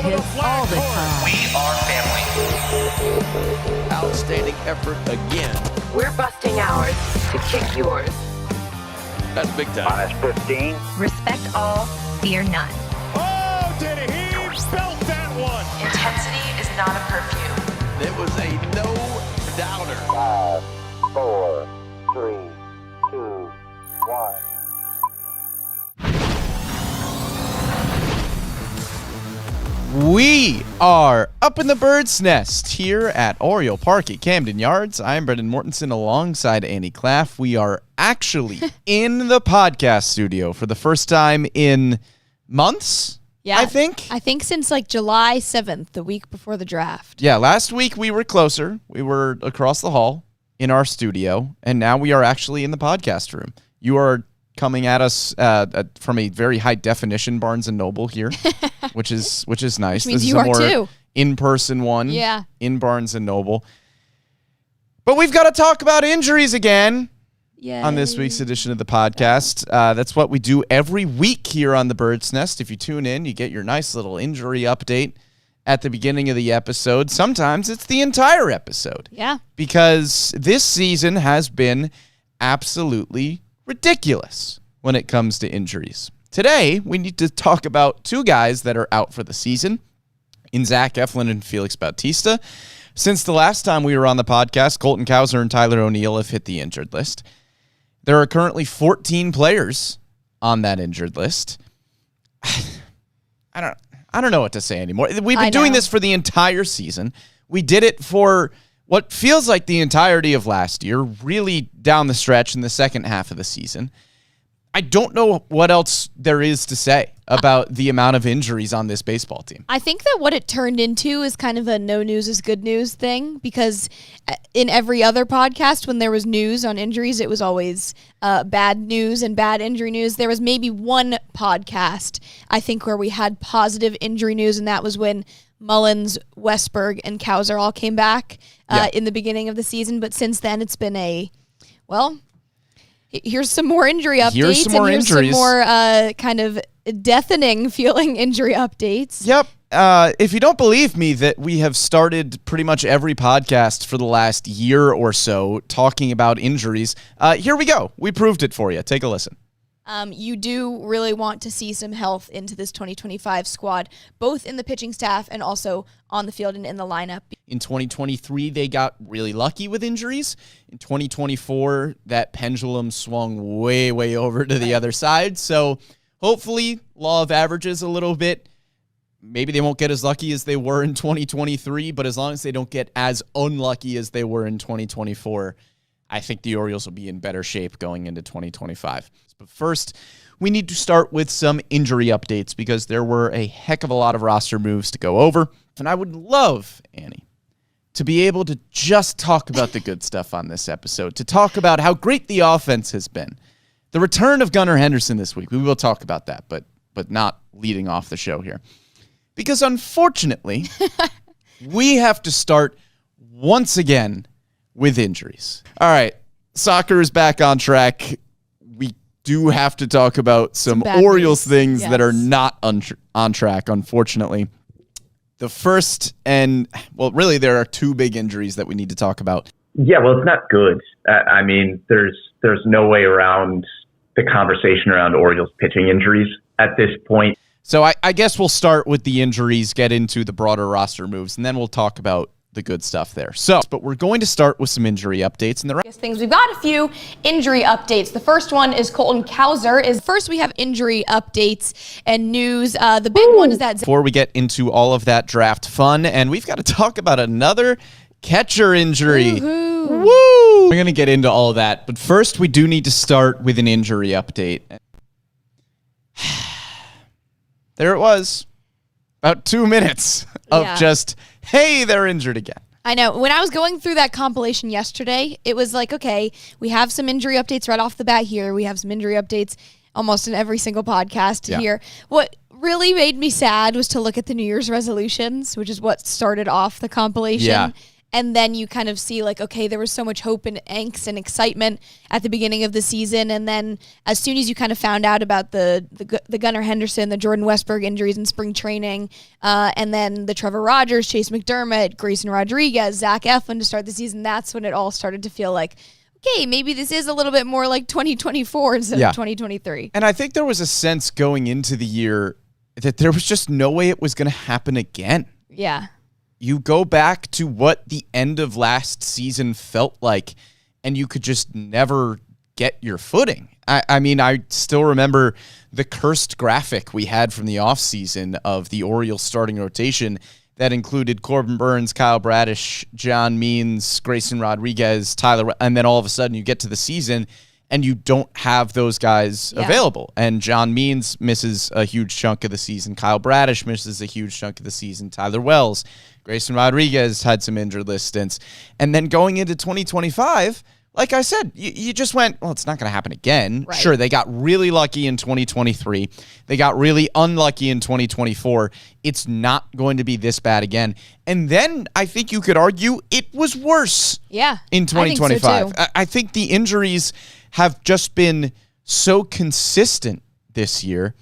hits all the time. We are family. Outstanding effort again. We're busting ours to kick yours. That's big time. -15. Respect all, fear none. Oh, did he belt that one? Intensity is not a perfume. It was a no-doubter. 5, 4, 3, 2, 1. We are up in the bird's nest here at Oriole Park at Camden Yards. I'm Brendan Mortensen alongside Annie Claff. We are actually in the podcast studio for the first time in months, I think. I think since like July 7th, the week before the draft. Yeah, last week we were closer. We were across the hall in our studio, and now we are actually in the podcast room. You are coming at us from a very high definition Barnes and Noble here, which is nice. Which means this you is a are more too. in-person one. Yeah. In Barnes and Noble. But we've got to talk about injuries again on this week's edition of the podcast. That's what we do every week here on the Bird's Nest. If you tune in, you get your nice little injury update at the beginning of the episode. Sometimes it's the entire episode. Yeah. Because this season has been absolutely ridiculous when it comes to injuries. Today, we need to talk about two guys that are out for the season in Zack Efflin and Felix Bautista. Since the last time we were on the podcast, Colton Cowser and Tyler O'Neill have hit the injured list. There are currently 14 players on that injured list. I don't know what to say anymore. We've been doing this for the entire season. We did it for what feels like the entirety of last year, really down the stretch in the second half of the season. I don't know what else there is to say about the amount of injuries on this baseball team. I think that what it turned into is kind of a no news is good news thing, because in every other podcast, when there was news on injuries, it was always bad news and bad injury news. There was maybe one podcast, I think, where we had positive injury news, and that was when Mullins, Westberg, and Cowser all came back in the beginning of the season. But since then, it's been here's some more injury updates. Here's some more injuries. Some more kind of deafening feeling injury updates. Yep. If you don't believe me that we have started pretty much every podcast for the last year or so talking about injuries, here we go. We proved it for you. Take a listen. You do really want to see some health into this 2025 squad, both in the pitching staff and also on the field and in the lineup. In 2023, they got really lucky with injuries. In 2024, that pendulum swung way, way over to the other side. So hopefully, law of averages a little bit. Maybe they won't get as lucky as they were in 2023, but as long as they don't get as unlucky as they were in 2024, I think the Orioles will be in better shape going into 2025. But first, we need to start with some injury updates because there were a heck of a lot of roster moves to go over. And I would love, Annie, to be able to just talk about the good stuff on this episode, to talk about how great the offense has been. The return of Gunnar Henderson this week, we will talk about that, but not leading off the show here. Because unfortunately, we have to start once again with injuries. All right, soccer is back on track. We do have to talk about some Orioles things that are not on track, unfortunately. The first, really there are two big injuries that we need to talk about. Yeah, well, it's not good. I mean, there's no way around the conversation around Orioles pitching injuries at this point. So I guess we'll start with the injuries, get into the broader roster moves, and then we'll talk about the good stuff there. But we're going to start with some injury updates. And We've got a few injury updates. The first one is Colton Cowser. First, we have injury updates and news. The big one is that before we get into all of that draft fun, and we've got to talk about another catcher injury. Woo! We're going to get into all of that. But first, we do need to start with an injury update. There it was. About 2 minutes of just, hey, they're injured again. I know. When I was going through that compilation yesterday, it was like, okay, we have some injury updates right off the bat here. We have some injury updates almost in every single podcast here. What really made me sad was to look at the New Year's resolutions, which is what started off the compilation. And then you kind of see like, okay, there was so much hope and angst and excitement at the beginning of the season. And then as soon as you kind of found out about the Gunnar Henderson, the Jordan Westberg injuries in spring training, and then the Trevor Rogers, Chase McDermott, Grayson Rodriguez, Zack Efflin to start the season, that's when it all started to feel like, okay, maybe this is a little bit more like 2024 instead of 2023. And I think there was a sense going into the year that there was just no way it was going to happen again. Yeah. You go back to what the end of last season felt like, and you could just never get your footing. I mean, I still remember the cursed graphic we had from the offseason of the Orioles starting rotation that included Corbin Burns, Kyle Bradish, John Means, Grayson Rodriguez, Tyler, and then all of a sudden you get to the season and you don't have those guys available. And John Means misses a huge chunk of the season. Kyle Bradish misses a huge chunk of the season. Tyler Wells, Grayson Rodriguez had some injured list stints. And then going into 2025, like I said, you just went, well, it's not going to happen again. Right. Sure, they got really lucky in 2023. They got really unlucky in 2024. It's not going to be this bad again. And then I think you could argue it was worse in 2025. I think so too. I think the injuries have just been so consistent this year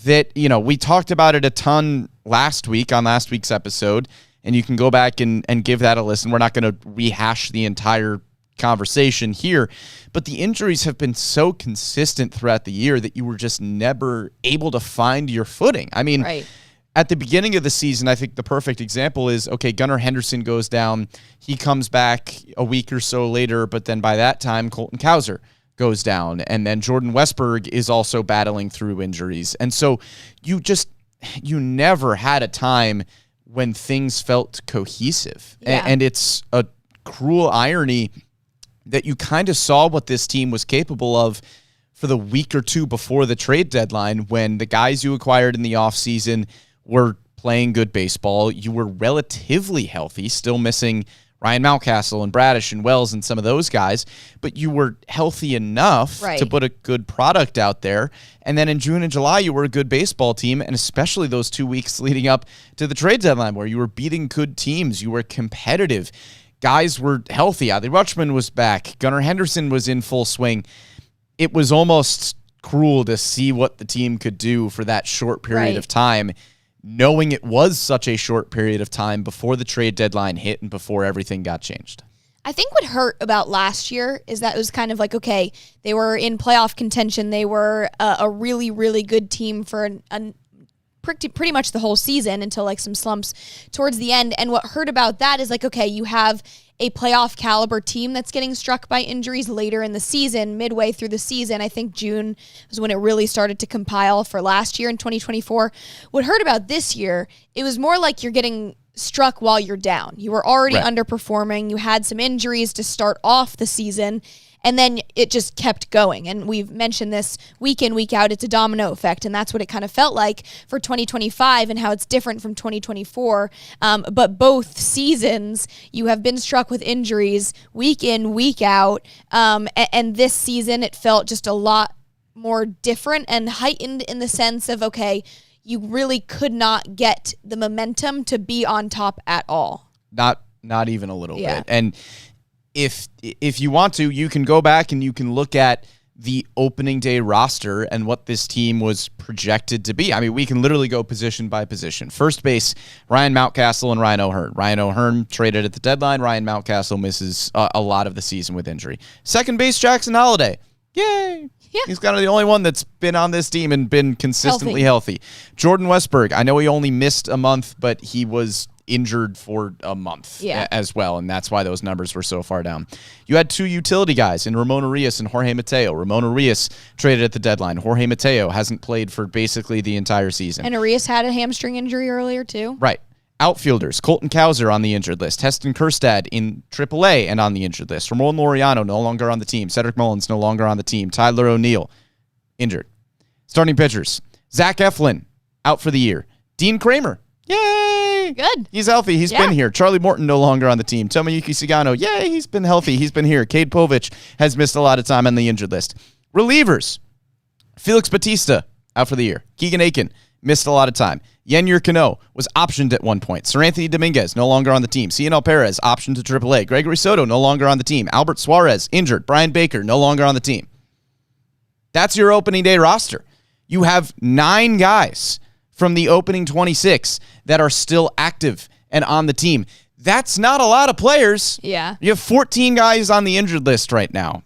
that, you know, we talked about it a ton last week on last week's episode, and you can go back and give that a listen. We're not going to rehash the entire conversation here, but the injuries have been so consistent throughout the year that you were just never able to find your footing. I mean, at the beginning of the season, I think the perfect example is, okay, Gunnar Henderson goes down. He comes back a week or so later, but then by that time, Colton Cowser goes down. And then Jordan Westberg is also battling through injuries. And so you never had a time when things felt cohesive. And it's a cruel irony that you kind of saw what this team was capable of for the week or two before the trade deadline, when the guys you acquired in the offseason were playing good baseball. You were relatively healthy, still missing Ryan Mountcastle and Bradish and Wells and some of those guys, but you were healthy enough to put a good product out there. And then in June and July, you were a good baseball team, and especially those 2 weeks leading up to the trade deadline where you were beating good teams. You were competitive. Guys were healthy. Adley Rutschman was back. Gunnar Henderson was in full swing. It was almost cruel to see what the team could do for that short period of time, knowing it was such a short period of time before the trade deadline hit and before everything got changed. I think what hurt about last year is that it was kind of like, okay, they were in playoff contention. They were a really, really good team for pretty much the whole season until like some slumps towards the end. And what hurt about that is like, okay, you have a playoff caliber team that's getting struck by injuries later in the season, midway through the season. I think June was when it really started to compile for last year in 2024. What hurt about this year, it was more like you're getting struck while you're down. You were already underperforming. You had some injuries to start off the season, and then it just kept going. And we've mentioned this week in, week out. It's a domino effect, and that's what it kind of felt like for 2025 and how it's different from 2024. But both seasons, you have been struck with injuries week in, week out. And this season, it felt just a lot more different and heightened in the sense of, okay, you really could not get the momentum to be on top at all. Not even a little bit. And if you want to, you can go back and you can look at the opening day roster and what this team was projected to be. I mean, we can literally go position by position. First base, Ryan Mountcastle and Ryan O'Hearn. Ryan O'Hearn traded at the deadline. Ryan Mountcastle misses a lot of the season with injury. Second base, Jackson Holliday. Yay! Yeah. He's kind of the only one that's been on this team and been consistently healthy. Jordan Westberg, I know he only missed a month, but he was injured for a month as well, and that's why those numbers were so far down. You had two utility guys in Ramon Urias and Jorge Mateo. Ramon Urias traded at the deadline. Jorge Mateo hasn't played for basically the entire season. And Urias had a hamstring injury earlier, too. Right. Outfielders, Colton Cowser on the injured list. Heston Kjerstad in AAA and on the injured list. Ramon Laureano no longer on the team. Cedric Mullins no longer on the team. Tyler O'Neill, injured. Starting pitchers, Zack Efflin, out for the year. Dean Kramer, yay! Good. He's healthy. He's been here. Charlie Morton no longer on the team. Tomoyuki Sagano, yay! He's been healthy. He's been here. Cade Povich has missed a lot of time on the injured list. Relievers, Felix Bautista, out for the year. Keegan Aiken, missed a lot of time. Yennier Cano was optioned at one point. Sir Anthony Dominguez, no longer on the team. Cianel Perez, optioned to AAA. Gregory Soto, no longer on the team. Albert Suarez, injured. Brian Baker, no longer on the team. That's your opening day roster. You have 9 guys from the opening 26 that are still active and on the team. That's not a lot of players. Yeah. You have 14 guys on the injured list right now.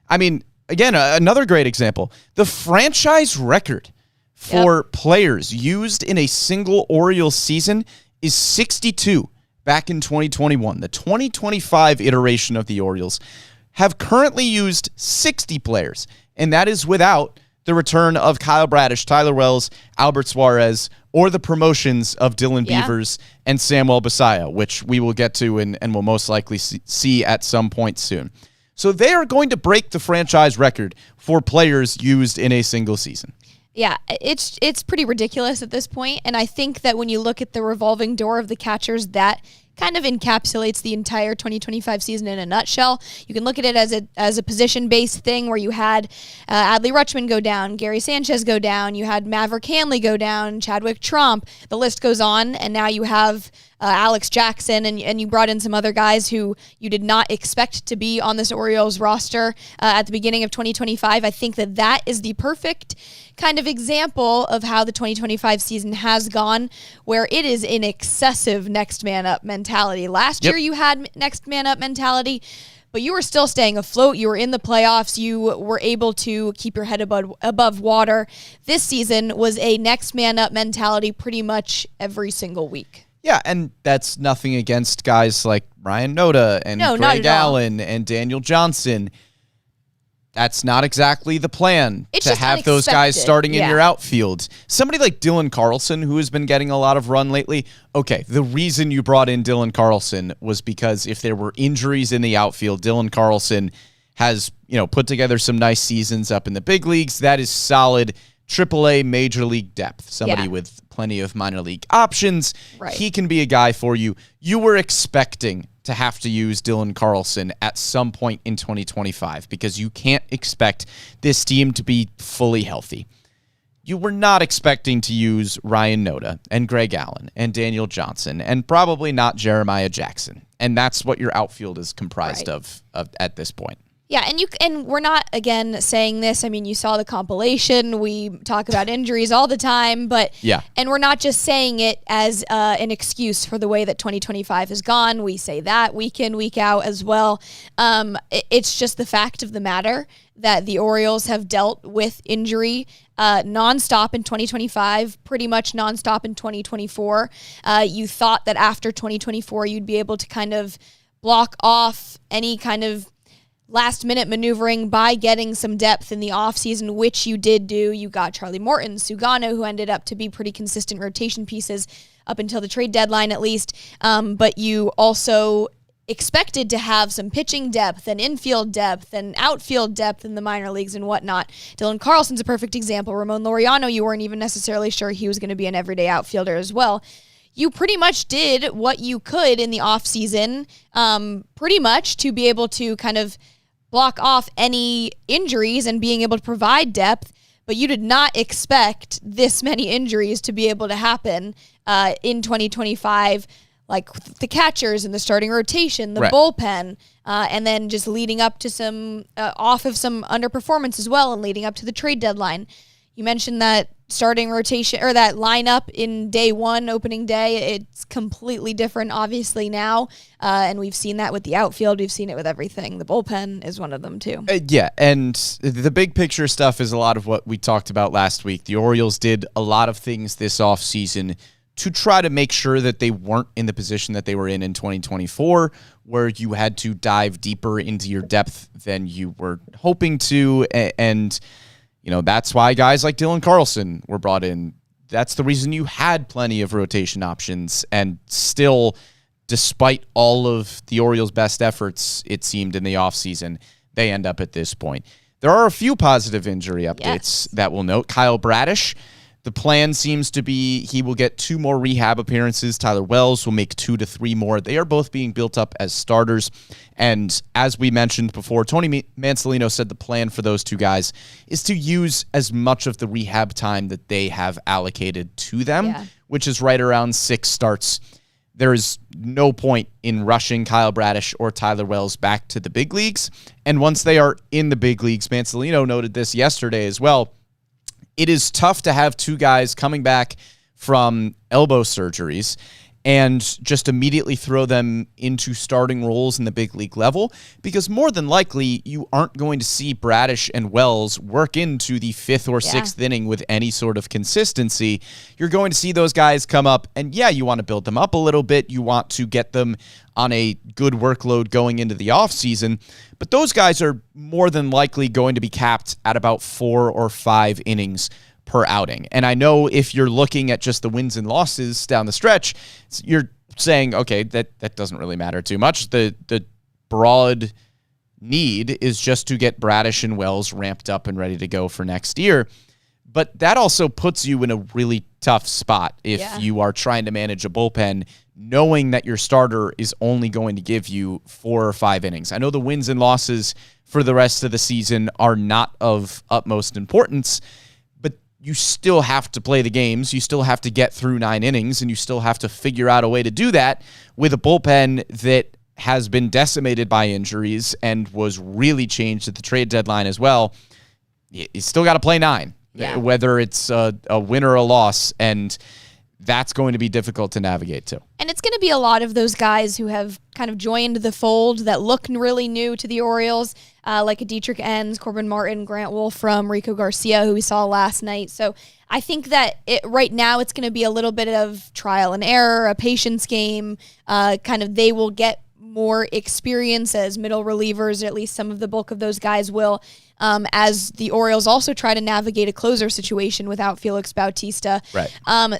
I mean, again, another great example. The franchise record for players used in a single Orioles season is 62 back in 2021. The 2025 iteration of the Orioles have currently used 60 players, and that is without the return of Kyle Bradish, Tyler Wells, Albert Suarez, or the promotions of Dylan Beavers and Samuel Basallo, which we will get to and will most likely see at some point soon. So they are going to break the franchise record for players used in a single season. Yeah, it's pretty ridiculous at this point, and I think that when you look at the revolving door of the catchers, that kind of encapsulates the entire 2025 season in a nutshell. You can look at it as a position-based thing where you had Adley Rutschman go down, Gary Sanchez go down, you had Maverick Hanley go down, Chadwick Trump, the list goes on, and now you have Alex Jackson, and you brought in some other guys who you did not expect to be on this Orioles roster at the beginning of 2025. I think that is the perfect kind of example of how the 2025 season has gone, where it is an excessive next man up mentality. Last year you had next man up mentality, but you were still staying afloat. You were in the playoffs. You were able to keep your head above water. This season was a next man up mentality pretty much every single week. Yeah, and that's nothing against guys like Ryan Noda and Greg Allen and Daniel Johnson. That's not exactly the plan to have those guys starting in your outfield. Somebody like Dylan Carlson, who has been getting a lot of run lately, okay, the reason you brought in Dylan Carlson was because if there were injuries in the outfield, Dylan Carlson has, put together some nice seasons up in the big leagues. That is solid AAA major league depth. Somebody with plenty of minor league options. Right. He can be a guy for you. You were expecting to have to use Dylan Carlson at some point in 2025 because you can't expect this team to be fully healthy. You were not expecting to use Ryan Noda and Greg Allen and Daniel Johnson and probably not Jeremiah Jackson. And that's what your outfield is comprised of at this point. Yeah, and we're not, again, saying this. I mean, you saw the compilation. We talk about injuries all the time, and we're not just saying it as an excuse for the way that 2025 has gone. We say that week in, week out as well. It's just the fact of the matter that the Orioles have dealt with injury nonstop in 2025, pretty much nonstop in 2024. You thought that after 2024, you'd be able to kind of block off any kind of last-minute maneuvering by getting some depth in the offseason, which you did do. You got Charlie Morton, Sugano, who ended up to be pretty consistent rotation pieces up until the trade deadline at least. But you also expected to have some pitching depth and infield depth and outfield depth in the minor leagues and whatnot. Dylan Carlson's a perfect example. Ramon Laureano, you weren't even necessarily sure he was going to be an everyday outfielder as well. You pretty much did what you could in the offseason, pretty much to be able to kind of block off any injuries and being able to provide depth, but you did not expect this many injuries to be able to happen in 2025, like the catchers and the starting rotation, the bullpen, and then just leading up to some off of some underperformance as well and leading up to the trade deadline. You mentioned that starting rotation or that lineup in day one, opening day, it's completely different obviously now. And we've seen that with the outfield. We've seen it with everything. The bullpen is one of them too. And the big picture stuff is a lot of what we talked about last week. The Orioles did a lot of things this offseason to try to make sure that they weren't in the position that they were in 2024, where you had to dive deeper into your depth than you were hoping to. And that's why guys like Dylan Carlson were brought in. That's the reason you had plenty of rotation options. And still, despite all of the Orioles' best efforts, it seemed in the offseason, they end up at this point. There are a few positive injury updates that we'll note. Kyle Bradish, The plan seems to be he will get 2 more rehab appearances. Tyler Wells will make 2 to 3 more. They are both being built up as starters. And as we mentioned before, Tony Mansolino said the plan for those 2 guys is to use as much of the rehab time that they have allocated to them, which is right around 6 starts. There is no point in rushing Kyle Bradish or Tyler Wells back to the big leagues. And once they are in the big leagues, Mansolino noted this yesterday as well, it is tough to have 2 guys coming back from elbow surgeries and just immediately throw them into starting roles in the big league level, because more than likely you aren't going to see Bradish and Wells work into the 5th or 6th inning with any sort of consistency. You're going to see those guys come up, and you want to build them up a little bit. You want to get them on a good workload going into the offseason, but those guys are more than likely going to be capped at about 4 or 5 innings per outing. And I know if you're looking at just the wins and losses down the stretch, you're saying, okay, that doesn't really matter too much. The broad need is just to get Bradish and Wells ramped up and ready to go for next year. But that also puts you in a really tough spot if you are trying to manage a bullpen, knowing that your starter is only going to give you 4 or 5 innings. I know the wins and losses for the rest of the season are not of utmost importance, you still have to play the games. You still have to get through 9 innings, and you still have to figure out a way to do that with a bullpen that has been decimated by injuries and was really changed at the trade deadline as well. You still got to play 9, whether it's a win or a loss, and that's going to be difficult to navigate too. And it's going to be a lot of those guys who have kind of joined the fold that look really new to the Orioles, like a Dietrich Enns, Corbin Martin, Grant Wolfram, Rico Garcia, who we saw last night. So I think that right now it's going to be a little bit of trial and error, a patience game. They will get more experience as middle relievers, or at least some of the bulk of those guys will, as the Orioles also try to navigate a closer situation without Felix Bautista. Right.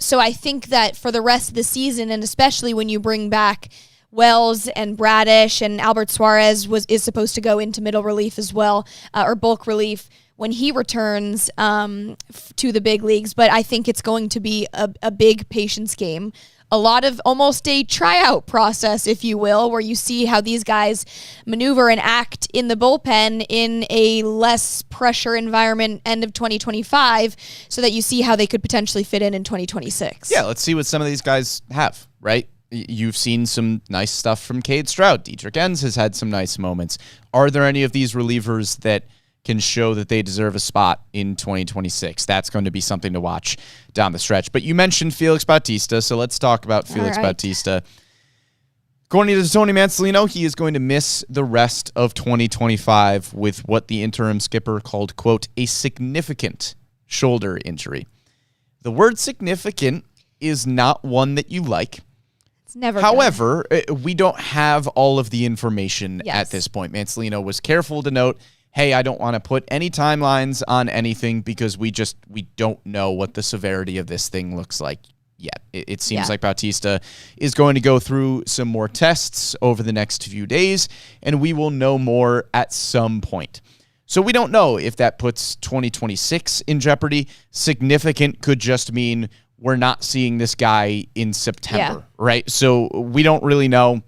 So I think that for the rest of the season, and especially when you bring back Wells and Bradish, and Albert Suarez is supposed to go into middle relief as well, or bulk relief when he returns to the big leagues. But I think it's going to be a big patience game. A lot of almost a tryout process, if you will, where you see how these guys maneuver and act in the bullpen in a less pressure environment end of 2025, so that you see how they could potentially fit in 2026. Yeah, let's see what some of these guys have, right? You've seen some nice stuff from Cade Stroud. Dietrich Enns has had some nice moments. Are there any of these relievers that can show that they deserve a spot in 2026? That's going to be something to watch down the stretch. But you mentioned Felix Bautista, so let's talk about Felix Bautista. According to Tony Mansolino, he is going to miss the rest of 2025 with what the interim skipper called, quote, a significant shoulder injury. The word significant is not one that you like. It's never. However, we don't have all of the information at this point. Mansolino was careful to note, hey, I don't want to put any timelines on anything because we don't know what the severity of this thing looks like yet. It seems like Bautista is going to go through some more tests over the next few days, and we will know more at some point. So we don't know if that puts 2026 in jeopardy. Significant could just mean we're not seeing this guy in September, right? So we don't really know.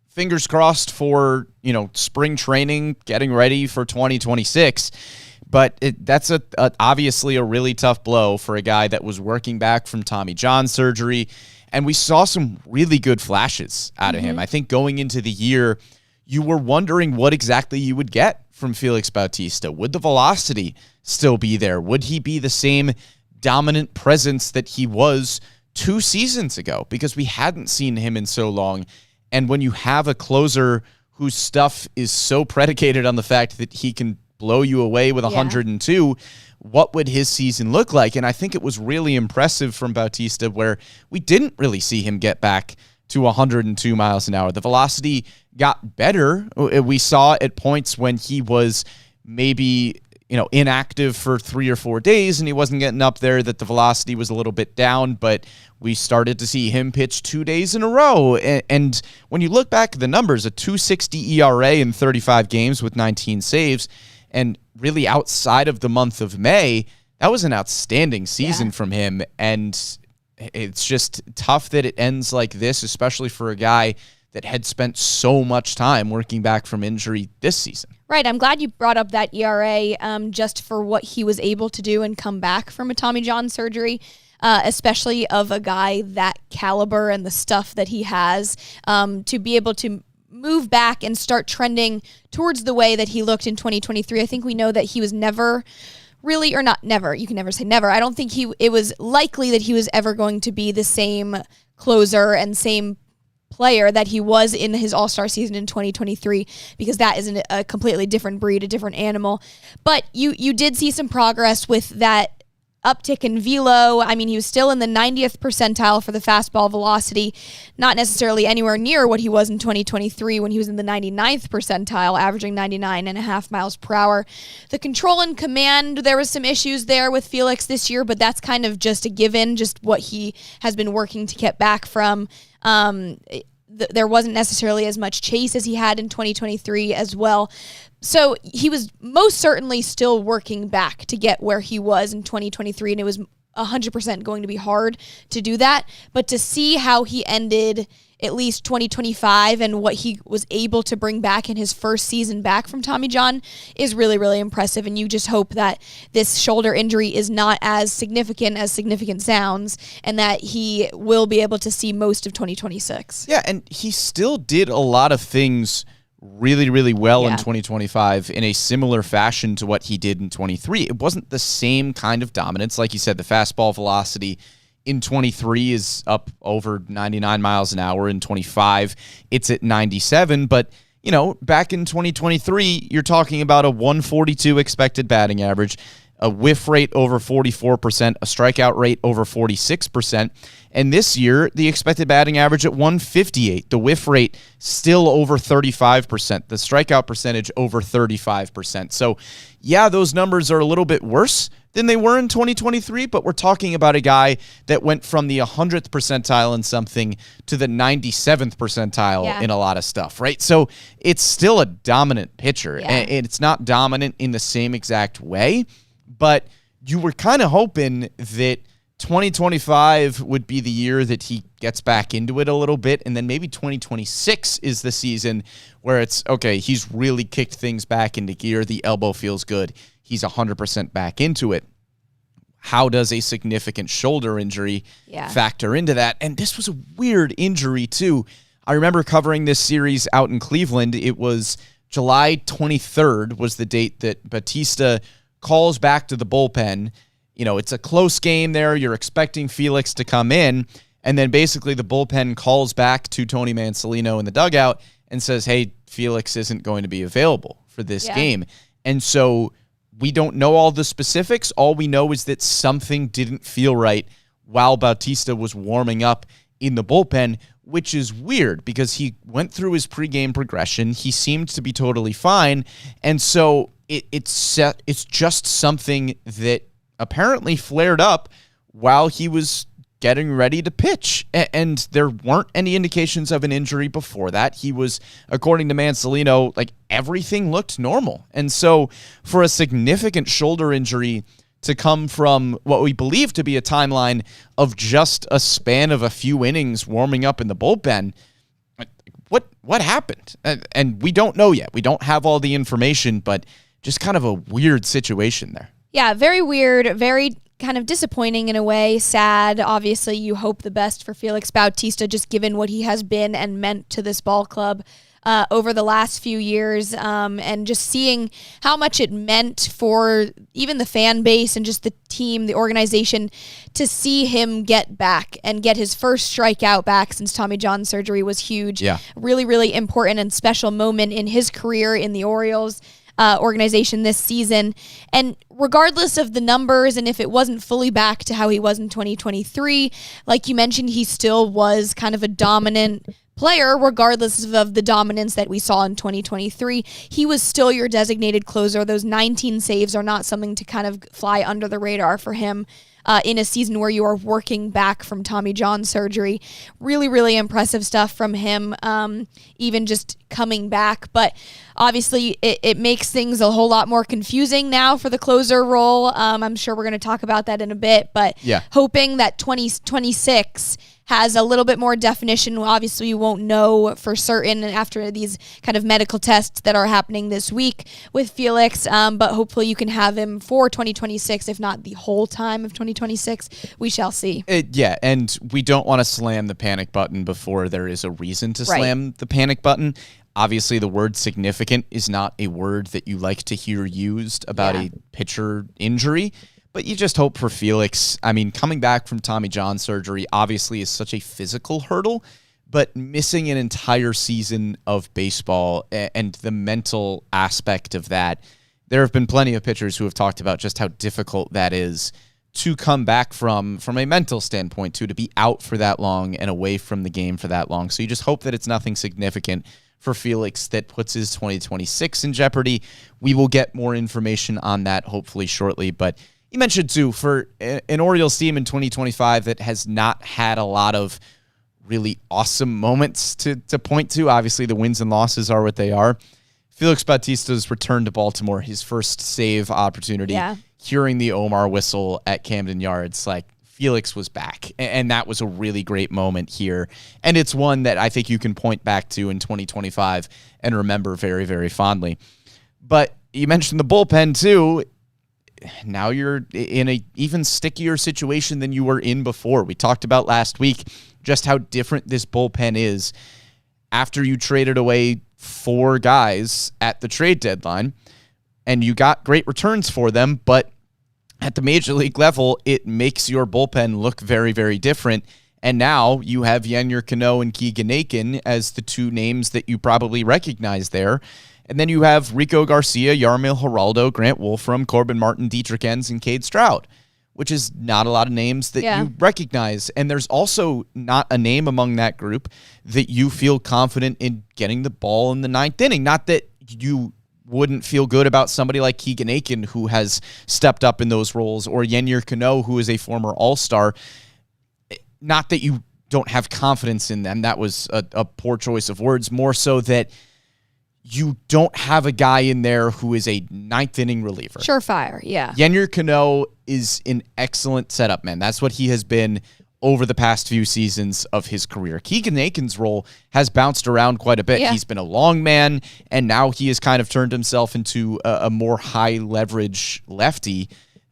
Fingers crossed for, spring training, getting ready for 2026. But that's obviously a really tough blow for a guy that was working back from Tommy John surgery. And we saw some really good flashes out of him. I think going into the year, you were wondering what exactly you would get from Felix Bautista. Would the velocity still be there? Would he be the same dominant presence that he was 2 seasons ago? Because we hadn't seen him in so long. And when you have a closer whose stuff is so predicated on the fact that he can blow you away with 102, what would his season look like? And I think it was really impressive from Bautista where we didn't really see him get back to 102 miles an hour. The velocity got better. We saw at points when he was maybe inactive for 3 or 4 days and he wasn't getting up there, that the velocity was a little bit down, but we started to see him pitch 2 days in a row. And when you look back at the numbers, a 2.60 ERA in 35 games with 19 saves, and really outside of the month of May, that was an outstanding season from him. And it's just tough that it ends like this, especially for a guy that had spent so much time working back from injury this season. Right. I'm glad you brought up that ERA just for what he was able to do and come back from a Tommy John surgery, especially of a guy that caliber and the stuff that he has, to be able to move back and start trending towards the way that he looked in 2023. I think we know that he was never really, or not never, you can never say never. I don't think it was likely that he was ever going to be the same closer and same player that he was in his All-Star season in 2023, because that is a completely different breed, a different animal. But you did see some progress with that uptick in velo. I mean, he was still in the 90th percentile for the fastball velocity, not necessarily anywhere near what he was in 2023 when he was in the 99th percentile, averaging 99.5 miles per hour. The control and command, there was some issues there with Felix this year, but that's kind of just a given, just what he has been working to get back from. There wasn't necessarily as much chase as he had in 2023 as well. So he was most certainly still working back to get where he was in 2023, and it was 100% going to be hard to do that. But to see how he ended at least 2025 and what he was able to bring back in his first season back from Tommy John is really, really impressive. And you just hope that this shoulder injury is not as significant sounds, and that he will be able to see most of 2026. Yeah, and he still did a lot of things really, really well in 2025 in a similar fashion to what he did in 23. It wasn't the same kind of dominance. Like you said, the fastball velocity in 23 is up over 99 miles an hour. In 25, it's at 97. But, you know, back in 2023, you're talking about a 142 expected batting average, a whiff rate over 44%, a strikeout rate over 46%. And this year, the expected batting average at 158, the whiff rate still over 35%, the strikeout percentage over 35%. So, yeah, those numbers are a little bit worse than they were in 2023, but we're talking about a guy that went from the 100th percentile in something to the 97th percentile in a lot of stuff, right? So it's still a dominant pitcher, and it's not dominant in the same exact way, but you were kind of hoping that 2025 would be the year that he gets back into it a little bit, and then maybe 2026 is the season where it's, okay, he's really kicked things back into gear, the elbow feels good, he's 100% back into it. How does a significant shoulder injury factor into that? And this was a weird injury, too. I remember covering this series out in Cleveland. It was July 23rd was the date that Bautista calls back to the bullpen. You know, it's a close game there. You're expecting Felix to come in, and then basically the bullpen calls back to Tony Mansolino in the dugout and says, hey, Felix isn't going to be available for this game. And so we don't know all the specifics. All we know is that something didn't feel right while Bautista was warming up in the bullpen, which is weird because he went through his pregame progression. He seemed to be totally fine. And so it's just something that apparently flared up while he was getting ready to pitch. And there weren't any indications of an injury before that. He was, according to Mansolino, like everything looked normal. And so for a significant shoulder injury to come from what we believe to be a timeline of just a span of a few innings warming up in the bullpen, what happened? And we don't know yet. We don't have all the information, but just kind of a weird situation there. Yeah, very weird, very kind of disappointing in a way, sad. Obviously, you hope the best for Felix Bautista, just given what he has been and meant to this ball club over the last few years, and just seeing how much it meant for even the fan base and just the team, the organization, to see him get back and get his first strikeout back since Tommy John surgery was huge. Yeah. Really, really important and special moment in his career in the Orioles organization this season. And regardless of the numbers, and if it wasn't fully back to how he was in 2023, like you mentioned, he still was kind of a dominant player, regardless of the dominance that we saw in 2023. He was still your designated closer. Those 19 saves are not something to kind of fly under the radar for him in a season where you are working back from Tommy John surgery. Really, really impressive stuff from him. Even just coming back. But obviously, it makes things a whole lot more confusing now for the closer role. I'm sure we're going to talk about that in a bit, but hoping that 2026 has a little bit more definition. Obviously, you won't know for certain after these kind of medical tests that are happening this week with Felix, but hopefully you can have him for 2026, if not the whole time of 2026. We shall see. And we don't want to slam the panic button before there is a reason to slam the panic button. Obviously, the word significant is not a word that you like to hear used about a pitcher injury. But you just hope for Felix. I mean, coming back from Tommy John surgery obviously is such a physical hurdle, but missing an entire season of baseball and the mental aspect of that, there have been plenty of pitchers who have talked about just how difficult that is to come back from a mental standpoint, to be out for that long and away from the game for that long. So you just hope that it's nothing significant for Felix that puts his 2026 in jeopardy. We will get more information on that hopefully shortly, but you mentioned, too, for an Orioles team in 2025 that has not had a lot of really awesome moments to point to. Obviously, the wins and losses are what they are. Felix Bautista's return to Baltimore, his first save opportunity, hearing the Omar whistle at Camden Yards, like, Felix was back. And that was a really great moment here. And it's one that I think you can point back to in 2025 and remember very, very fondly. But you mentioned the bullpen, too. Now you're in a even stickier situation than you were in before. We talked about last week just how different this bullpen is after you traded away 4 guys at the trade deadline, and you got great returns for them, but at the major league level, it makes your bullpen look very, very different. And now you have Yennier Cano and Keegan Aiken as the 2 names that you probably recognize there. And then you have Rico Garcia, Yarmil Geraldo, Grant Wolfram, Corbin Martin, Dietrich Enns, and Cade Stroud, which is not a lot of names that you recognize. And there's also not a name among that group that you feel confident in getting the ball in the 9th inning. Not that you wouldn't feel good about somebody like Keegan Aiken, who has stepped up in those roles, or Yennier Cano, who is a former All-Star. Not that you don't have confidence in them. That was a poor choice of words. More so that you don't have a guy in there who is a 9th inning reliever. Surefire, yeah. Yennier Cano is an excellent setup man. That's what he has been over the past few seasons of his career. Keegan Aiken's role has bounced around quite a bit. He's been a long man, and now he has kind of turned himself into a more high-leverage lefty.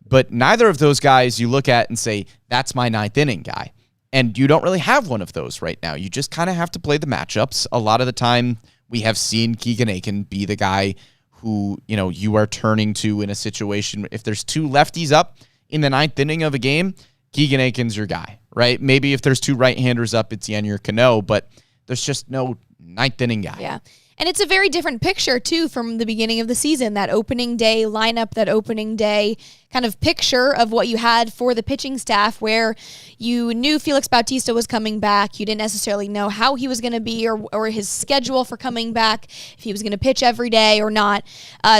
But neither of those guys you look at and say, that's my 9th inning guy. And you don't really have one of those right now. You just kind of have to play the matchups. A lot of the time, we have seen Keegan Aiken be the guy who, you are turning to in a situation. If there's 2 lefties up in the 9th inning of a game, Keegan Aiken's your guy, right? Maybe if there's 2 right-handers up, it's Yennier Cano, but there's just no 9th inning guy. Yeah. And it's a very different picture, too, from the beginning of the season. That opening day lineup, that opening day kind of picture of what you had for the pitching staff, where you knew Felix Bautista was coming back. You didn't necessarily know how he was going to be or his schedule for coming back, if he was going to pitch every day or not.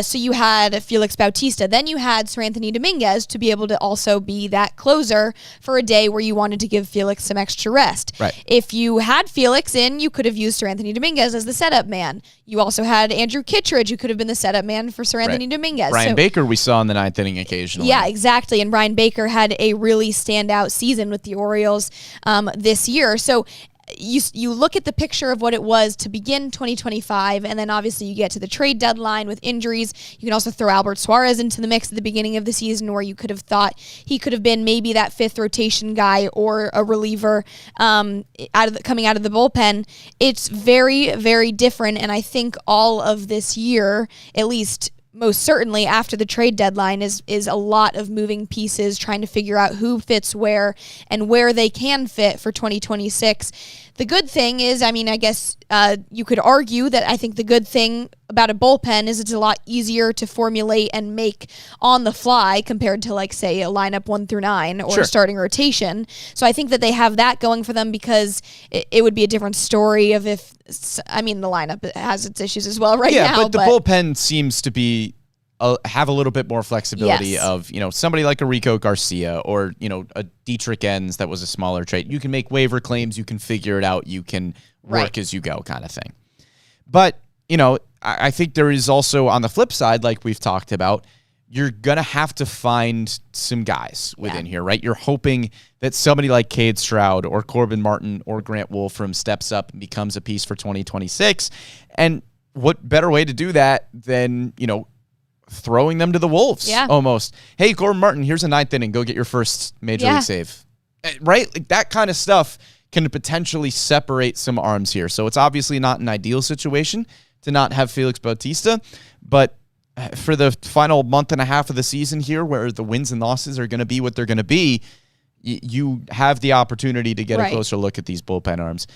So you had Felix Bautista. Then you had Seranthony Dominguez to be able to also be that closer for a day where you wanted to give Felix some extra rest. Right. If you had Felix in, you could have used Seranthony Dominguez as the setup man. You also had Andrew Kittredge, who could have been the setup man for Seranthony Dominguez. Brian Baker we saw in the 9th inning occasionally. Yeah, exactly. And Brian Baker had a really standout season with the Orioles this year. So you look at the picture of what it was to begin 2025, and then obviously you get to the trade deadline with injuries. You can also throw Albert Suarez into the mix at the beginning of the season, where you could have thought he could have been maybe that 5th rotation guy or a reliever coming out of the bullpen. It's very, very different, and I think all of this year, at least most certainly after the trade deadline, is a lot of moving pieces, trying to figure out who fits where and where they can fit for 2026. The good thing is, I guess you could argue that I think the good thing about a bullpen is it's a lot easier to formulate and make on the fly compared to, like, say, a lineup 1 through 9 or a starting rotation. So I think that they have that going for them, because it would be a different story of the lineup has its issues as well now. Yeah, but the bullpen seems to be have a little bit more flexibility of, somebody like a Rico Garcia or, a Dietrich Enns that was a smaller trade. You can make waiver claims, you can figure it out, you can work as you go kind of thing. But I think there is also on the flip side, like we've talked about, you're going to have to find some guys within here, right? You're hoping that somebody like Cade Stroud or Corbin Martin or Grant Wolfram steps up and becomes a piece for 2026. And what better way to do that than, throwing them to the wolves almost. Hey, Corbin Martin, here's a 9th inning. Go get your first major league save. Right? Like that kind of stuff can potentially separate some arms here. So it's obviously not an ideal situation to not have Felix Bautista, but for the final month and a half of the season here, where the wins and losses are going to be what they're going to be, you have the opportunity to get a closer look at these bullpen arms.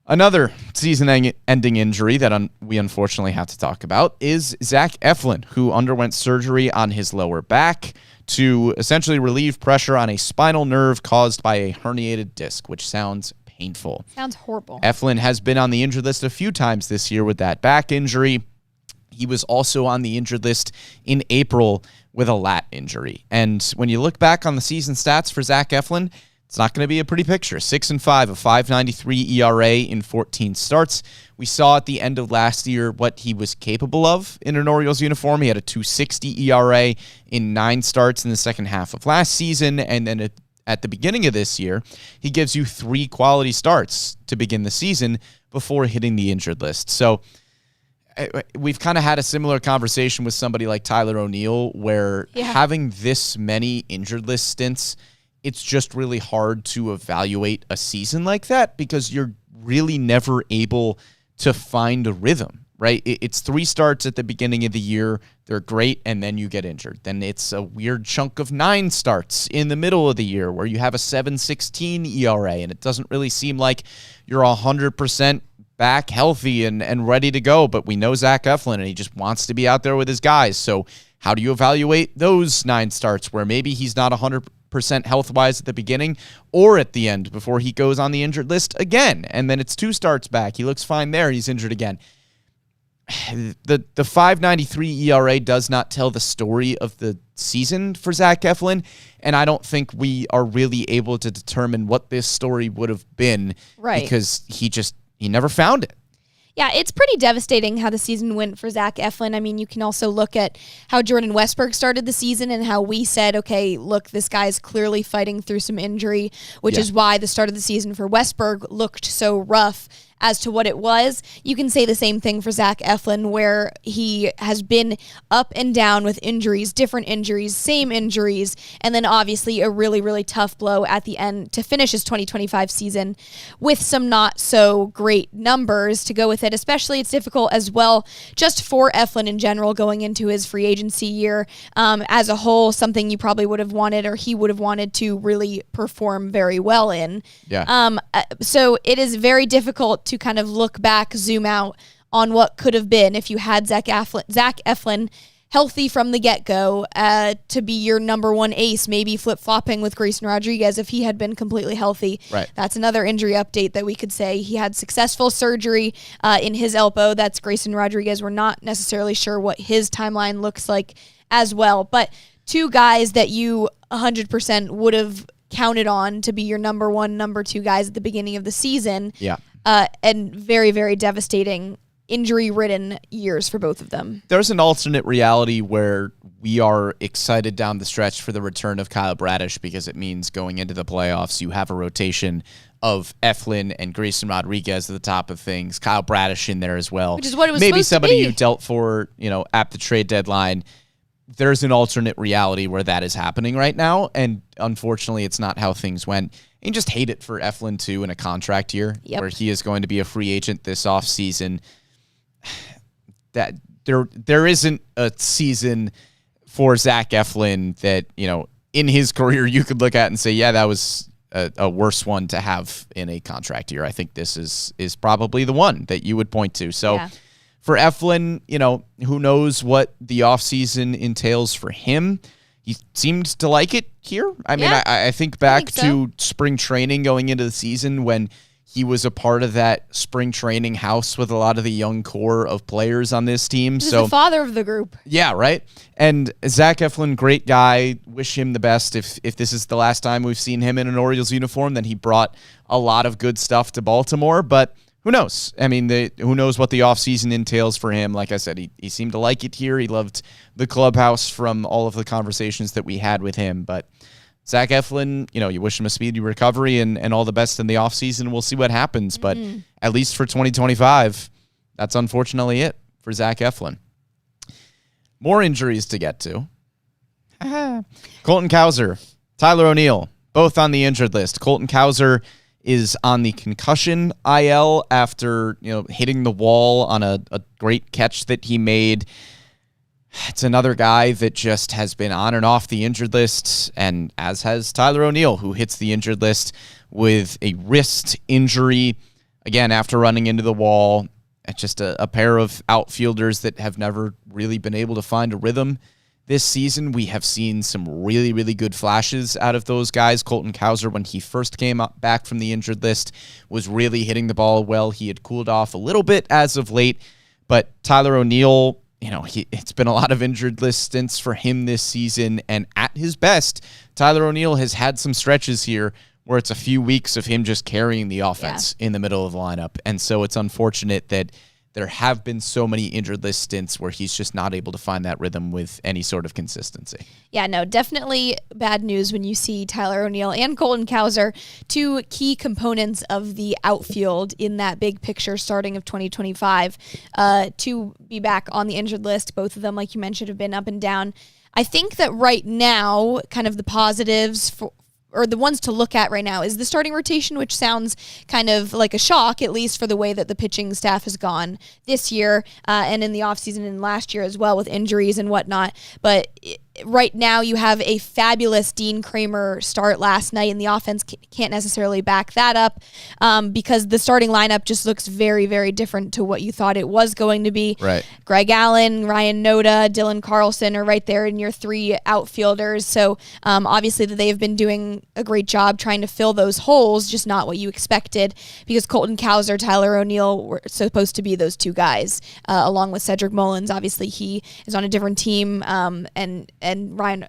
Another season-ending injury that we unfortunately have to talk about is Zack Efflin, who underwent surgery on his lower back to essentially relieve pressure on a spinal nerve caused by a herniated disc, which sounds painful. Sounds horrible. Efflin has been on the injured list a few times this year with that back injury. He was also on the injured list in April with a lat injury. And when you look back on the season stats for Zack Efflin, it's not going to be a pretty picture. 6-5, a 5.93 ERA in 14 starts. We saw at the end of last year what he was capable of in an Orioles uniform. He had a 2.60 ERA in 9 starts in the second half of last season. And then at the beginning of this year, he gives you 3 quality starts to begin the season before hitting the injured list. So we've kind of had a similar conversation with somebody like Tyler O'Neill, where having this many injured list stints, it's just really hard to evaluate a season like that because you're really never able to find a rhythm, right? It's 3 starts at the beginning of the year. They're great, and then you get injured. Then it's a weird chunk of 9 starts in the middle of the year where you have a 7.16 ERA, and it doesn't really seem like you're 100% back healthy and ready to go. But we know Zack Efflin, and he just wants to be out there with his guys. So how do you evaluate those 9 starts where maybe he's not 100% health-wise at the beginning or at the end before he goes on the injured list again? And then it's 2 starts back. He looks fine there. He's injured again. The 5.93 ERA does not tell the story of the season for Zack Efflin, and I don't think we are really able to determine what this story would have been because he never found it. Yeah, it's pretty devastating how the season went for Zack Efflin. I mean, you can also look at how Jordan Westburg started the season and how we said, okay, look, this guy's clearly fighting through some injury, which is why the start of the season for Westburg looked so rough as to what it was. You can say the same thing for Zack Efflin, where he has been up and down with injuries, different injuries, same injuries, and then obviously a really, really tough blow at the end to finish his 2025 season with some not so great numbers to go with it. Especially it's difficult as well just for Efflin in general going into his free agency year as a whole, something you probably would have wanted or he would have wanted to really perform very well in. So it is very difficult to kind of look back, zoom out on what could have been if you had Zack Efflin healthy from the get-go to be your number 1 ace, maybe flip-flopping with Grayson Rodriguez if he had been completely healthy. Right. That's another injury update that we could say. He had successful surgery in his elbow. That's Grayson Rodriguez. We're not necessarily sure what his timeline looks like as well. But 2 guys that you 100% would have counted on to be your number 1, number 2 guys at the beginning of the season. And very, very devastating, injury-ridden years for both of them. There's an alternate reality where we are excited down the stretch for the return of Kyle Bradish because it means going into the playoffs, you have a rotation of Eflin and Grayson Rodriguez at the top of things, Kyle Bradish in there as well. Which is what it was maybe supposed somebody to be. you dealt for, at the trade deadline. There's an alternate reality where that is happening right now, and unfortunately, it's not how things went. And you just hate it for Eflin, too, in a contract year where he is going to be a free agent this offseason. That there isn't a season for Zack Efflin that, in his career you could look at and say, yeah, that was a worse one to have in a contract year. I think this is probably the one that you would point to. So for Eflin, who knows what the offseason entails for him. He seemed to like it here. I mean, I think back to spring training going into the season when he was a part of that spring training house with a lot of the young core of players on this team. He's the father of the group. Yeah, right. And Zack Efflin, great guy. Wish him the best. If this is the last time we've seen him in an Orioles uniform, then he brought a lot of good stuff to Baltimore. But who knows? I mean, who knows what the offseason entails for him? Like I said, he seemed to like it here. He loved the clubhouse from all of the conversations that we had with him. But Zack Efflin, you wish him a speedy recovery and all the best in the offseason. We'll see what happens. But at least for 2025, that's unfortunately it for Zack Efflin. More injuries to get to. Colton Cowser, Tyler O'Neill, both on the injured list. Colton Cowser is on the concussion IL after hitting the wall on a great catch that he made. It's another guy that just has been on and off the injured list, and as has Tyler O'Neill, who hits the injured list with a wrist injury, again, after running into the wall. It's just a pair of outfielders that have never really been able to find a rhythm this season. We have seen some really, really good flashes out of those guys. Colton Cowser, when he first came back from the injured list, was really hitting the ball well. He had cooled off a little bit as of late, but Tyler O'Neill, it's been a lot of injured list stints for him this season, and at his best, Tyler O'Neill has had some stretches here where it's a few weeks of him just carrying the offense in the middle of the lineup. And so it's unfortunate that there have been so many injured list stints where he's just not able to find that rhythm with any sort of consistency. Yeah, no, definitely bad news when you see Tyler O'Neill and Colton Cowser, two key components of the outfield in that big picture starting of 2025, to be back on the injured list. Both of them, like you mentioned, have been up and down. I think that right now, kind of the positives or the ones to look at right now is the starting rotation, which sounds kind of like a shock, at least for the way that the pitching staff has gone this year and in the offseason and last year as well with injuries and whatnot. But right now you have a fabulous Dean Kramer start last night, and the offense can't necessarily back that up because the starting lineup just looks very, very different to what you thought it was going to be. Right. Greg Allen, Ryan Noda, Dylan Carlson are right there in your three outfielders. So obviously that they've been doing a great job trying to fill those holes, just not what you expected, because Colton Cowser, Tyler O'Neill were supposed to be those two guys, along with Cedric Mullins. Obviously he is on a different team, and Ramon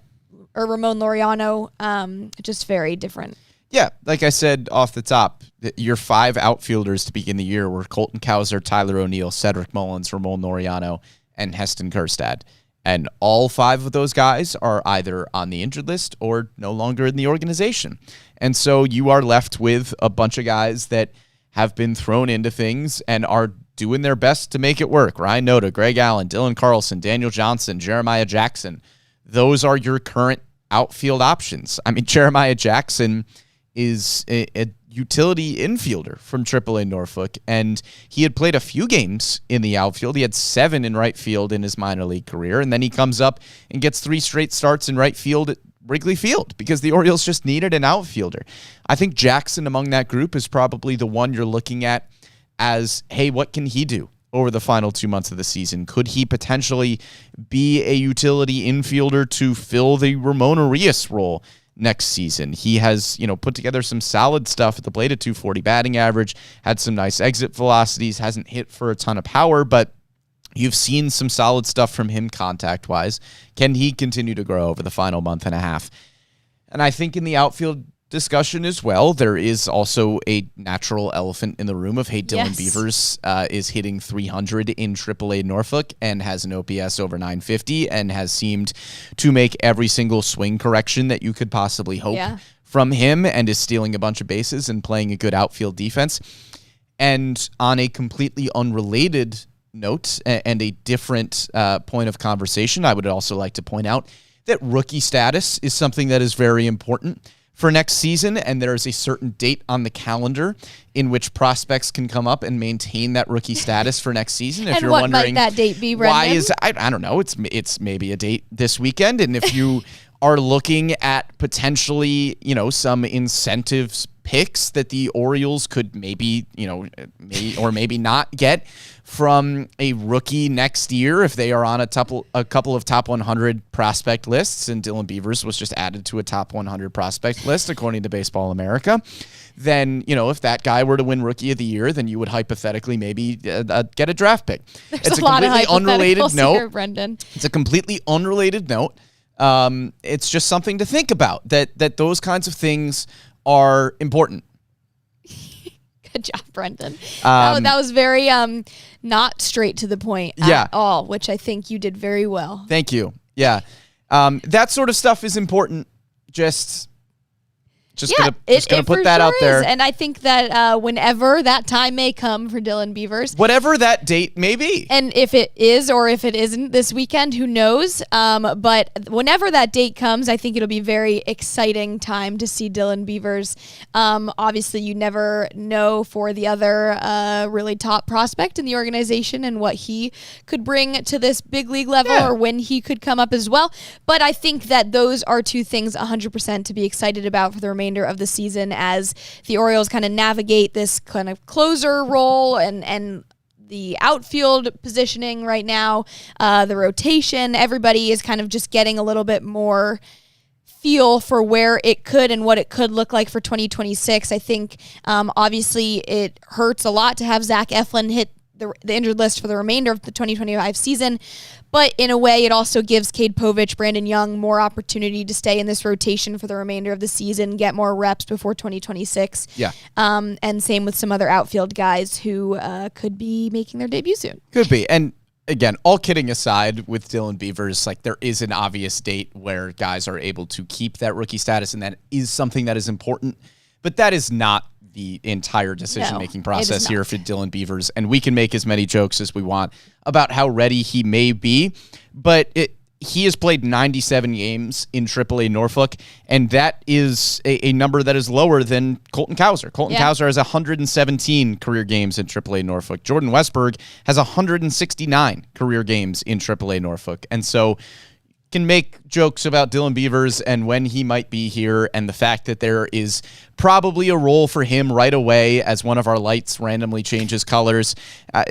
Laureano, just very different. Yeah, like I said off the top, your five outfielders to begin the year were Colton Cowser, Tyler O'Neill, Cedric Mullins, Ramon Laureano, and Heston Kjerstad. And all five of those guys are either on the injured list or no longer in the organization. And so you are left with a bunch of guys that have been thrown into things and are doing their best to make it work. Ryan Noda, Greg Allen, Dylan Carlson, Daniel Johnson, Jeremiah Jackson. Those are your current outfield options. I mean, Jeremiah Jackson is a utility infielder from AAA Norfolk, and he had played a few games in the outfield. He had 7 in right field in his minor league career, and then he comes up and gets 3 straight starts in right field at Wrigley Field because the Orioles just needed an outfielder. I think Jackson among that group is probably the one you're looking at as, hey, what can he do over the final 2 months of the season? Could he potentially be a utility infielder to fill the Ramon Urias role next season? He has, put together some solid stuff at the plate, at .240 batting average, had some nice exit velocities, hasn't hit for a ton of power, but you've seen some solid stuff from him contact-wise. Can he continue to grow over the final month and a half? And I think in the outfield discussion as well, there is also a natural elephant in the room of, hey, Dylan Beavers is hitting 300 in AAA Norfolk and has an OPS over 950 and has seemed to make every single swing correction that you could possibly hope from him, and is stealing a bunch of bases and playing a good outfield defense. And on a completely unrelated note and a different point of conversation, I would also like to point out that rookie status is something that is very important for next season, and there is a certain date on the calendar in which prospects can come up and maintain that rookie status for next season. If and you're what wondering might that date be, Brendan? why is I don't know, it's maybe a date this weekend, and if you are looking at potentially, some incentives picks that the Orioles could maybe not get from a rookie next year if they are on a couple of top 100 prospect lists, and Dylan Beavers was just added to a top 100 prospect list according to Baseball America, then, if that guy were to win Rookie of the Year, then you would hypothetically maybe get a draft pick. It's a completely unrelated note. Here, Brendan. It's a completely unrelated note. It's just something to think about, that those kinds of things are important. Good job. Brendan. That was very not straight to the point at all, which I think you did very well. Thank you. Yeah. That sort of stuff is important. Just gonna put that out there. And I think that whenever that time may come for Dylan Beavers, whatever that date may be, and if it is or if it isn't this weekend, who knows? But whenever that date comes, I think it'll be a very exciting time to see Dylan Beavers. Obviously, you never know for the other really top prospect in the organization and what he could bring to this big league level or when he could come up as well. But I think that those are two things 100% to be excited about for the remainder of the season as the Orioles kind of navigate this kind of closer role and the outfield positioning right now, the rotation. Everybody is kind of just getting a little bit more feel for where it could and what it could look like for 2026. I think obviously it hurts a lot to have Zack Efflin hit the injured list for the remainder of the 2025 season. But in a way, it also gives Cade Povich, Brandon Young more opportunity to stay in this rotation for the remainder of the season, get more reps before 2026. Yeah. And same with some other outfield guys who could be making their debut soon. Could be. And again, all kidding aside with Dylan Beavers, like there is an obvious date where guys are able to keep that rookie status, and that is something that is important. But that is not the entire decision-making process here for Dylan Beavers, and we can make as many jokes as we want about how ready he may be, but he has played 97 games in AAA Norfolk, and that is a number that is lower than Colton Cowser. Colton Cowser has 117 career games in AAA Norfolk. Jordan Westberg has 169 career games in AAA Norfolk, and so can make jokes about Dylan Beavers and when he might be here, and the fact that there is probably a role for him right away as one of our lights randomly changes colors.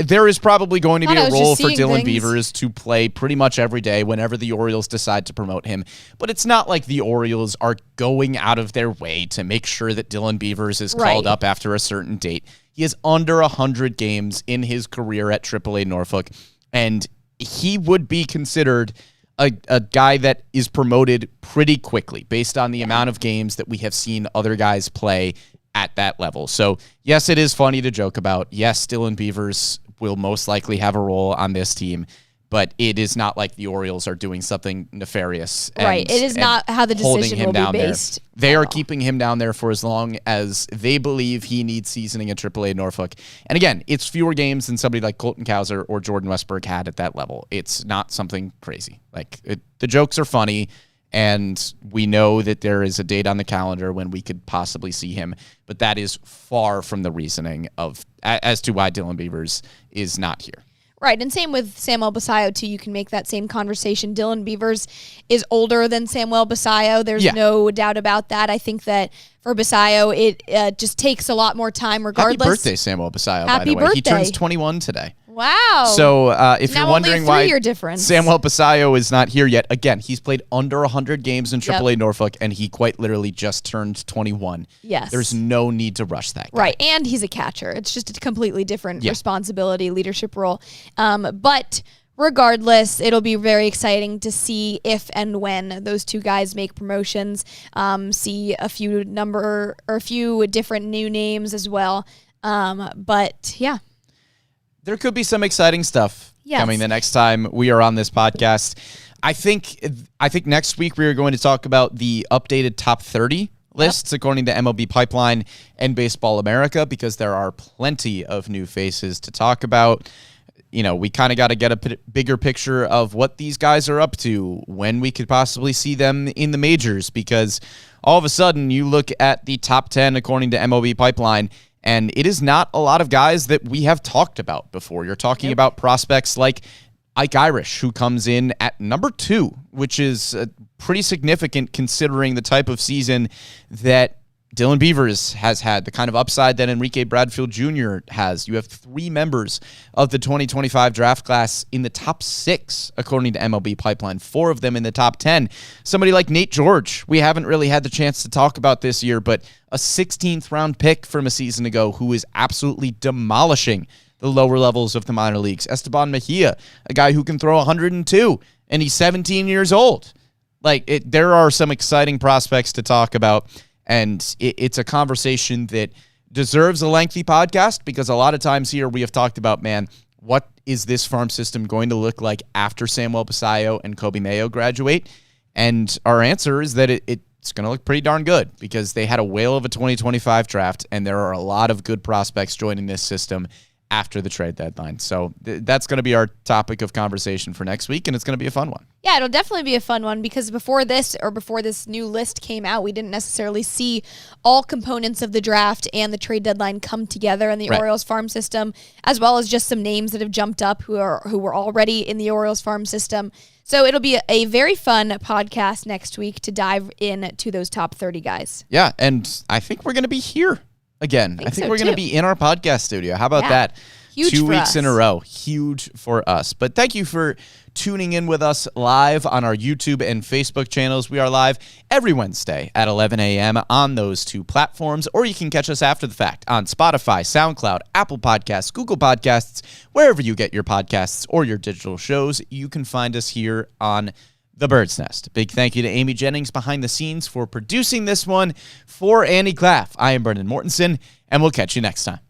There is probably going to be a role for Dylan Beavers to play pretty much every day whenever the Orioles decide to promote him. But it's not like the Orioles are going out of their way to make sure that Dylan Beavers is called up after a certain date. He has under 100 games in his career at AAA Norfolk, and he would be considered a guy that is promoted pretty quickly based on the amount of games that we have seen other guys play at that level. So, yes, it is funny to joke about. Yes, Dylan Beavers will most likely have a role on this team, but it is not like the Orioles are doing something nefarious. Right. It is not how the decision will be based. They are keeping him down there for as long as they believe he needs seasoning at AAA Norfolk. And again, it's fewer games than somebody like Colton Cowser or Jordan Westberg had at that level. It's not something crazy. The jokes are funny, and we know that there is a date on the calendar when we could possibly see him, but that is far from the reasoning as to why Dylan Beavers is not here. Right, and same with Samuel Basayo, too. You can make that same conversation. Dylan Beavers is older than Samuel Basayo. There's no doubt about that. I think that for Basayo, it just takes a lot more time regardless. Happy birthday, Samuel Basayo, by the way. He turns 21 today. Wow. So if you're wondering why difference. Samuel Basayo is not here yet, again, he's played under 100 games in AAA Norfolk, and he quite literally just turned 21. Yes. There's no need to rush that guy. Right, and he's a catcher. It's just a completely different responsibility, leadership role. But regardless, it'll be very exciting to see if and when those two guys make promotions, see a few different new names as well. But yeah. There could be some exciting stuff coming the next time we are on this podcast. I think next week we are going to talk about the updated top 30 lists according to MLB Pipeline and Baseball America, because there are plenty of new faces to talk about. You know, we kind of got to get a bigger picture of what these guys are up to, when we could possibly see them in the majors, because all of a sudden you look at the top 10 according to MLB Pipeline, and it is not a lot of guys that we have talked about before. You're talking about prospects like Ike Irish, who comes in at number 2, which is pretty significant considering the type of season that Dylan Beavers has had, the kind of upside that Enrique Bradfield Jr. has. You have 3 members of the 2025 draft class in the top 6, according to MLB Pipeline, 4 of them in the top 10. Somebody like Nate George, we haven't really had the chance to talk about this year, but a 16th round pick from a season ago who is absolutely demolishing the lower levels of the minor leagues. Esteban Mejia, a guy who can throw 102, and he's 17 years old. There are some exciting prospects to talk about. And it's a conversation that deserves a lengthy podcast because a lot of times here we have talked about, man, what is this farm system going to look like after Samuel Basallo and Kobe Mayo graduate? And our answer is that it's going to look pretty darn good because they had a whale of a 2025 draft, and there are a lot of good prospects joining this system after the trade deadline. So that's going to be our topic of conversation for next week, and it's going to be a fun one. Yeah, it'll definitely be a fun one because before this new list came out, we didn't necessarily see all components of the draft and the trade deadline come together in the Orioles farm system, as well as just some names that have jumped up who were already in the Orioles farm system. So it'll be a very fun podcast next week to dive into those top 30 guys. Yeah, and I think we're going to be here again. I think we're going to be in our podcast studio. How about that? Huge 2 for weeks us. in a row. Huge for us. But thank you for tuning in with us live on our YouTube and Facebook channels. We are live every Wednesday at 11 a.m. on those 2 platforms, or you can catch us after the fact on Spotify, SoundCloud, Apple Podcasts, Google Podcasts, wherever you get your podcasts or your digital shows. You can find us here on The Bird's Nest. Big thank you to Amy Jennings behind the scenes for producing this one. For Andy Claff, I am Brendan Mortensen, and we'll catch you next time.